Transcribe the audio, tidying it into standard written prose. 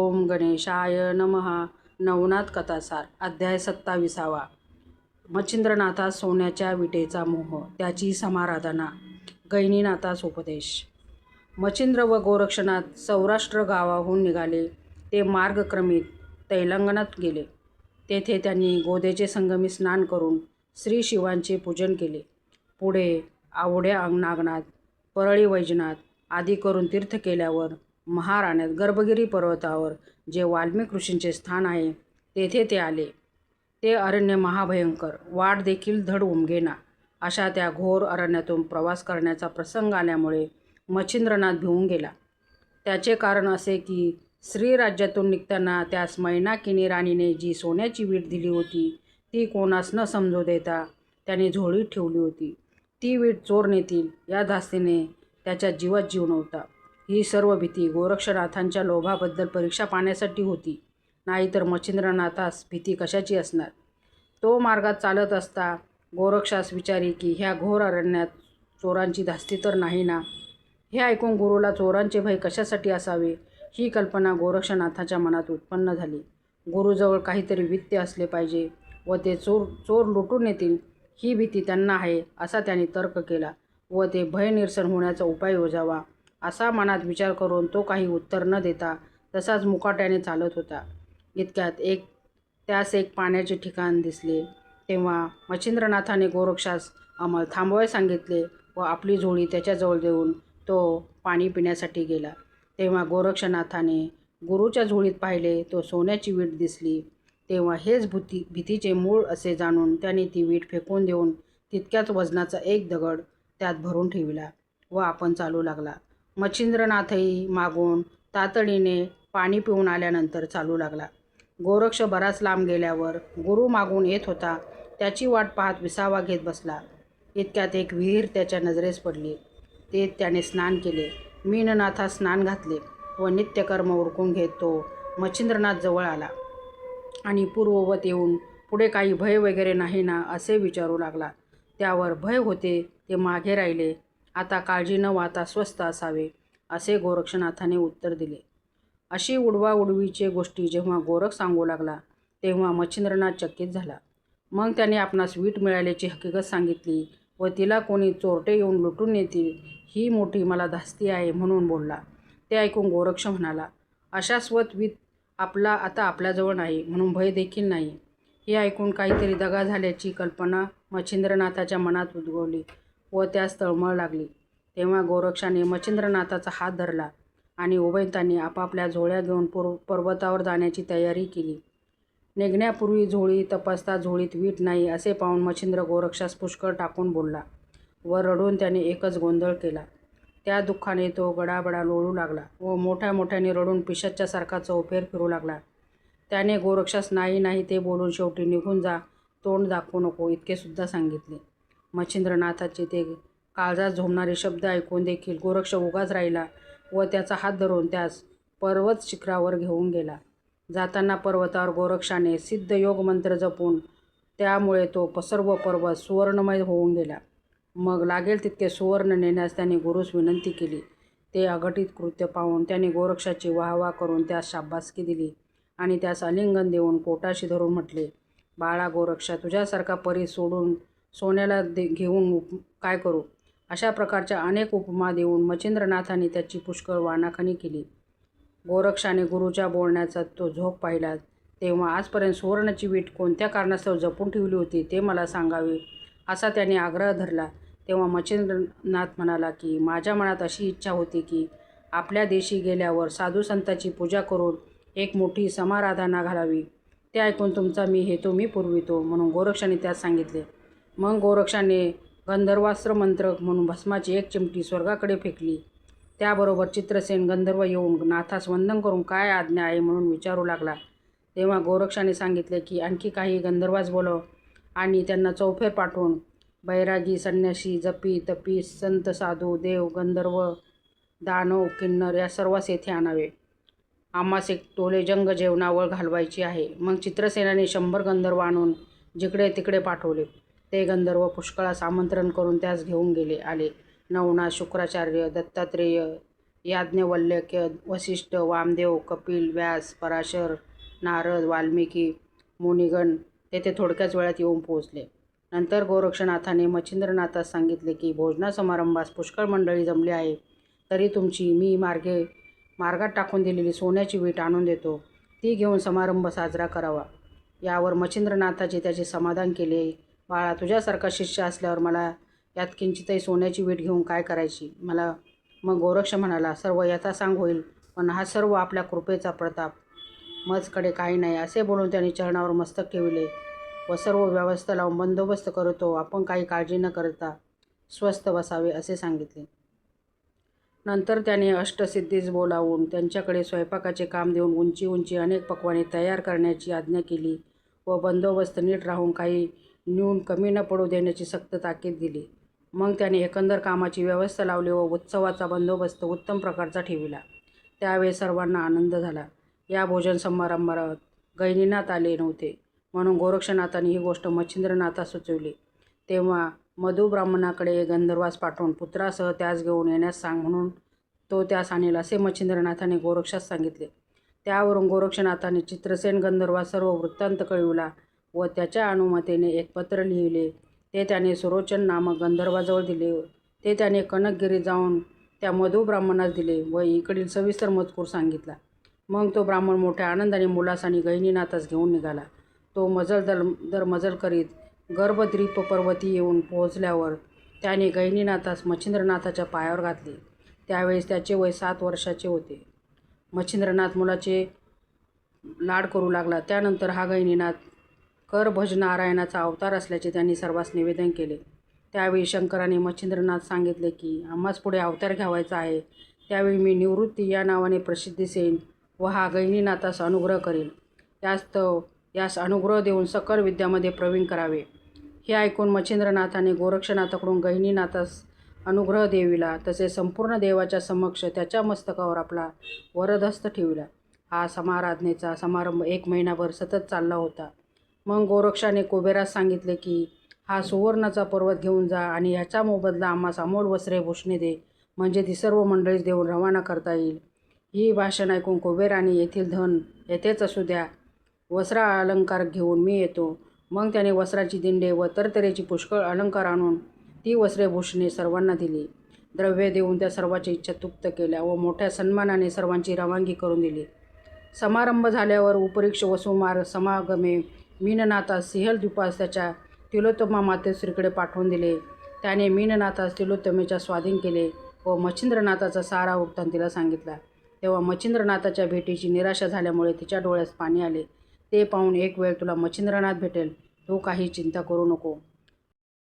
ओम गणेशाय नमः. नवनाथ कथासार अध्याय 27. मच्छिंद्रनाथास सोन्याच्या विटेचा मोह, त्याची समाराधना. गैनीनाथास उपदेश. मच्छिंद्र व गोरक्षनाथ सौराष्ट्र गावाहून निघाले. ते मार्गक्रमित तैलंगणात गेले. तेथे त्यांनी गोदेचे संगमी स्नान करून श्री शिवांचे पूजन केले. पुढे आवड्या नागनाथ, परळी वैजनाथ आदी करून तीर्थ केल्यावर महाराण्यात गर्भगिरी पर्वतावर जे वाल्मिक ऋषींचे स्थान आहे तेथे ते आले. ते अरण्य महाभयंकर, वाट देखील धड उमगेना अशा त्या घोर अरण्यातून प्रवास करण्याचा प्रसंग आल्यामुळे मच्छिंद्रनाथ भिवून गेला. त्याचे कारण असे की श्रीराज्यातून निघताना त्यास मैनाकिनी राणीने जी सोन्याची वीट दिली होती ती कोणास न समजू देता त्याने झोळीत ठेवली होती. ती वीट चोर नेतील या धास्तीने त्याच्या जीवात जीव नव्हता. ही सर्व भीती गोरक्षनाथांच्या लोभाबद्दल परीक्षा पाहण्यासाठी होती, नाहीतर मच्छिंद्रनाथास भीती कशाची असणार. तो मार्गात चालत असता गोरक्षास विचारी की ह्या घोर अरण्यात चोरांची धास्ती तर नाही ना. हे ऐकून गुरुला चोरांचे भय कशासाठी असावे ही कल्पना गोरक्षनाथाच्या मनात उत्पन्न झाली. गुरुजवळ काहीतरी वित्त असले पाहिजे व ते चोर लुटून नेतील ही भीती त्यांना आहे असा त्यांनी तर्क केला व ते भय निरसन होण्याचा उपाय योजावा असा मनात विचार करून तो काही उत्तर न देता तसाच मुकाट्याने चालत होता. इतक्यात त्यास एक पाण्याचे ठिकाण दिसले. तेव्हा मच्छिंद्रनाथाने गोरक्षास अंमल थांबवायला सांगितले व आपली झोळी त्याच्याजवळ देऊन तो पाणी पिण्यासाठी गेला. तेव्हा गोरक्षनाथाने गुरुच्या झोळीत पाहिले तो सोन्याची वीट दिसली. तेव्हा हेच भीतीचे मूळ असे जाणून त्याने ती वीट फेकून देऊन तितक्याच वजनाचा एक दगड त्यात भरून ठेविला व आपण चालू लागला. मच्छिंद्रनाथही मागून तातडीने पाणी पिऊन आल्यानंतर चालू लागला. गोरक्ष बराच लांब गेल्यावर गुरु मागून येत होता. त्याची वाट पाहत विसावा घेत बसला. इतक्यात एक विहीर त्याच्या नजरेस पडली. ते त्याने स्नान केले. मीननाथास स्नान घातले व नित्यकर्म उरकून घेत तो मच्छिंद्रनाथ जवळ आला आणि पूर्ववत येऊन पुढे काही भय वगैरे नाही ना असे विचारू लागला. त्यावर भय होते ते मागे राहिले. आता काळजी न वाहता स्वस्थ असावे असे गोरक्षनाथाने उत्तर दिले. अशी उडवाउडवीचे गोष्टी जेव्हा गोरख सांगू लागला तेव्हा मच्छिंद्रनाथ चकित झाला. मग त्याने आपणास वीट मिळाल्याची हकीकत सांगितली व तिला कोणी चोरटे येऊन लुटून नेतील ही मोठी मला धास्ती आहे म्हणून बोलला. ते ऐकून गोरक्ष म्हणाला, अशाश्वत वीट आता आपल्याजवळ नाही म्हणून भय देखील नाही. हे ऐकून काहीतरी दगा झाल्याची कल्पना मच्छिंद्रनाथाच्या मनात उद्भवली व त्यास तळमळ लागली. तेव्हा गोरक्षाने मच्छिंद्रनाथाचा हात धरला आणि उभयतांनी आपापल्या झोळ्या घेऊन पर्वतावर जाण्याची तयारी केली. निघण्यापूर्वी झोळी तपासता झोळीत वीट नाही असे पाहून मच्छिंद्र गोरक्षास पुष्कळ टाकून बोलला व रडून त्याने एकच गोंधळ केला. त्या दुःखाने तो गडाबडा लोळू लागला व मोठ्याने रडून पिशाच्यासारखा चौफेर फिरू लागला. त्याने गोरक्षास नाही नाही ते बोलून शेवटी निघून जा, तोंड दाखवू नको इतके सुद्धा सांगितले. मच्छिंद्रनाथाचे ते काळजात झोंबणारे शब्द ऐकून देखील गोरक्ष उगाच राहिला व त्याचा हात धरून त्यास पर्वत शिखरावर घेऊन गेला. जाताना पर्वतावर गोरक्षाने सिद्ध योग मंत्र जपून त्यामुळे तो सर्व पर्वत सुवर्णमय होऊन गेला. मग लागेल तितके सुवर्ण नेण्यास त्याने गुरुस विनंती केली. ते अघटित कृत्य पाहून त्याने गोरक्षाची वाहवा करून त्यास शाबासकी दिली आणि त्यास आलिंगन देऊन पोटाशी धरून म्हटले, बाळा गोरक्षा, तुझ्यासारखा परी सोडून सोन्याला घेऊन काय करू. अशा प्रकारच्या अनेक उपमा देऊन मच्छिंद्रनाथाने त्याची पुष्कळ वानाखणी केली. गोरक्षाने गुरुच्या बोलण्याचा तो झोक पाहिला तेव्हा आजपर्यंत सुवर्णाची वीट कोणत्या कारणास्तव जपून ठेवली होती ते मला सांगावे असा त्याने आग्रह धरला. तेव्हा मच्छिंद्रनाथ म्हणाला की माझ्या मनात अशी इच्छा होती की आपल्या देशी गेल्यावर साधू संतांची पूजा करून एक मोठी समाराधना घालावी. ते ऐकून तुमचा हेतू मी पुरवितो म्हणून गोरक्षाने त्यास सांगितले. मग गोरक्षाने गंधर्वास्त्र मंत्र म्हणून भस्माची एक चिमटी स्वर्गाकडे फेकली. त्याबरोबर चित्रसेन गंधर्व येऊन नाथास वंदन करून काय आज्ञा आहे म्हणून विचारू लागला. तेव्हा गोरक्षाने सांगितले की आणखी काही गंधर्वास बोलव आणि त्यांना चौफेर पाठवून बैरागी, संन्यासी, जपी, तपी, संत, साधू, देव, गंधर्व, दानव, किन्नर या सर्वांस येथे आणावे. आम्हास एक टोले जंग जेवणावळ घालवायची आहे. मग चित्रसेनाने 100 गंधर्व आणून जिकडे तिकडे पाठवले. ते गंधर्व पुष्कळास आमंत्रण करून त्यास घेऊन आले. नवनाथ, शुक्राचार्य, दत्तात्रेय, याज्ञवल्क्य, वसिष्ठ, वामदेव, कपिल, व्यास, पराशर, नारद, वाल्मिकी, मुनिगण तेथे थोडक्याच वेळात येऊन पोहोचले. नंतर गोरक्षनाथाने मच्छिंद्रनाथास सांगितले की भोजना समारंभास पुष्कळ मंडळी जमली आहे, तरी तुमची मी मार्गात टाकून दिलेली सोन्याची वीट आणून देतो, ती घेऊन समारंभ साजरा करावा. यावर मच्छिंद्रनाथाचे त्याचे समाधान केले. बाळा, तुझ्यासारखा शिष्य असल्यावर मला यात किंचितही सोन्याची वीट घेऊन काय करायची मला. मग गोरक्ष म्हणाला, सर्व यथासांग होईल, पण हा सर्व आपल्या कृपेचा प्रताप, मजकडे काही नाही. असे बोलून त्यांनी चरणावर मस्तक ठेवले व सर्व व्यवस्था लावून बंदोबस्त करतो, आपण काही काळजी न करता स्वस्थ बसावे असे सांगितले. नंतर त्याने अष्टसिद्धीस बोलावून त्यांच्याकडे स्वयंपाकाचे काम देऊन उंची अनेक पक्वाने तयार करण्याची आज्ञा केली व बंदोबस्त नीट राहून काही न्यून कमी न पडू देण्याची सक्त ताकीद दिली. मग त्याने एकंदर कामाची व्यवस्था लावली व उत्सवाचा बंदोबस्त उत्तम प्रकारचा ठेविला. त्यावेळी सर्वांना आनंद झाला. या भोजन समारंभात गैनीनाथ आले नव्हते, म्हणून गोरक्षनाथांनी ही गोष्ट मच्छिंद्रनाथास सुचविली. तेव्हा मधु ब्राह्मणाकडे गंधर्वास पाठवून पुत्रासह त्यास घेऊन येण्यास सांग म्हणून तो त्यास आणेल असे मच्छिंद्रनाथाने गोरक्षास सांगितले. त्यावरून गोरक्षनाथाने चित्रसेन गंधर्वास सर्व वृत्तांत कळविला व त्याच्या अनुमतीने एक पत्र लिहिले. ते त्याने सुरोचन नामक गंधर्वाजवळ दिले. ते त्याने कनकगिरीत जाऊन त्या मधु ब्राह्मणास दिले व इकडील सविस्तर मजकूर सांगितला. मग तो ब्राह्मण मोठ्या आनंदाने मुलासानी गैनीनाथास घेऊन निघाला. तो मजल मजल करीत गर्भद्वीप पर्वती येऊन पोहोचल्यावर त्याने गैनीनाथास मच्छिंद्रनाथाच्या पायावर घातले. त्यावेळेस त्याचे वय 7 वर्षाचे होते. मच्छिंद्रनाथ मुलाचे लाड करू लागला. त्यानंतर हा गैनीनाथ करभज नारायणाचा अवतार असल्याचे त्यांनी सर्वांस निवेदन केले. त्यावेळी शंकराने मच्छिंद्रनाथ सांगितले की आम्हास पुढे अवतार घ्यावायचा आहे, त्यावेळी मी निवृत्ती या नावाने प्रसिद्धीस येईन व हा गैनीनाथास अनुग्रह करेल. यास अनुग्रह देऊन सकल विद्यामध्ये प्रवीण करावे. हे ऐकून मच्छिंद्रनाथाने गोरक्षनाथाकडून गैनीनाथास अनुग्रह देविला. तसे संपूर्ण देवाच्या समक्ष त्याच्या मस्तकावर आपला वरदहस्त ठेविला. हा समाराधनेचा समारंभ 1 महिनाभर सतत चालला होता. मग गोरक्षाने कुबेरास सांगितले की हा सुवर्णाचा पर्वत घेऊन जा आणि ह्याचा मोबदला आम्हास अमोल वस्त्रे भूषणे दे, म्हणजे ती सर्व मंडळीस देऊन रवाना करता येईल. ही भाषण ऐकून कुबेराने येथील धन येथेच असू द्या, वस्त्र अलंकार घेऊन मी येतो. मग त्याने वस्त्राची दिंडे व तरतऱ्हेची पुष्कळ अलंकार आणून ती वस्त्रे भूषणे सर्वांना दिली. द्रव्य देऊन त्या सर्वांची इच्छा तृप्त केल्या व मोठ्या सन्मानाने सर्वांची रवानगी करून दिली. समारंभ झाल्यावर उपरीक्ष वसुमार्ग समागमे मीननाथास सिंहलद्वीपास त्याच्या तिलोत्तमा मातोश्रीकडे पाठवून दिले. त्याने मीननाथास तिलोत्तमेच्या स्वाधीन केले व मच्छिंद्रनाथाचा सारा वृत्तांत तिला सांगितला. तेव्हा मच्छिंद्रनाथाच्या भेटीची निराशा झाल्यामुळे तिच्या डोळ्यास पाणी आले. ते पाहून एक वेळ तुला मच्छिंद्रनाथ भेटेल, तू काही चिंता करू नको.